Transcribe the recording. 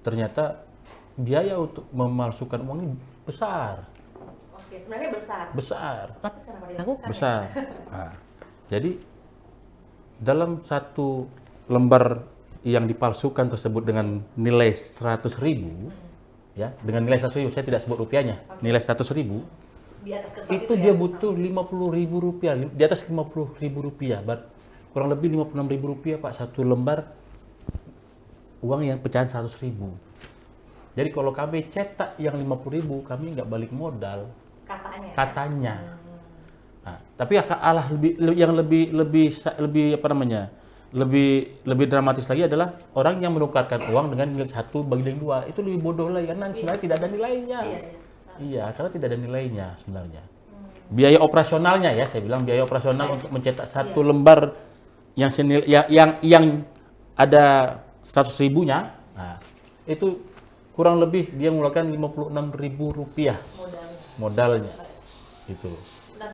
ternyata biaya untuk memalsukan uang ini besar. Oke, sebenarnya besar. Besar. Tapi kenapa dilakukan? Besar. Nah, jadi dalam satu lembar yang dipalsukan tersebut dengan nilai 100.000, ya, dengan nilai 100.000, saya tidak sebut rupiahnya, nilai 100.000, Di atas kertas itu dia butuh 50.000 rupiah, di atas 50.000 rupiah, kurang lebih 56.000 rupiah Pak, satu lembar uang yang pecahan 100.000. Jadi kalau kami cetak yang 50.000, kami nggak balik modal, katanya. Nah, tapi yang lebih apa namanya, lebih dramatis lagi adalah orang yang menukarkan uang dengan nilai 1 bagi dengan 2, itu lebih bodoh lagi karena sebenarnya tidak ada nilainya. Iya, karena tidak ada nilainya sebenarnya. Biaya operasionalnya ya, saya bilang biaya operasional untuk mencetak satu lembar yang yang ada 100.000-nya, nah, itu kurang lebih dia mengeluarkan 56.000 rupiah modalnya, gitu.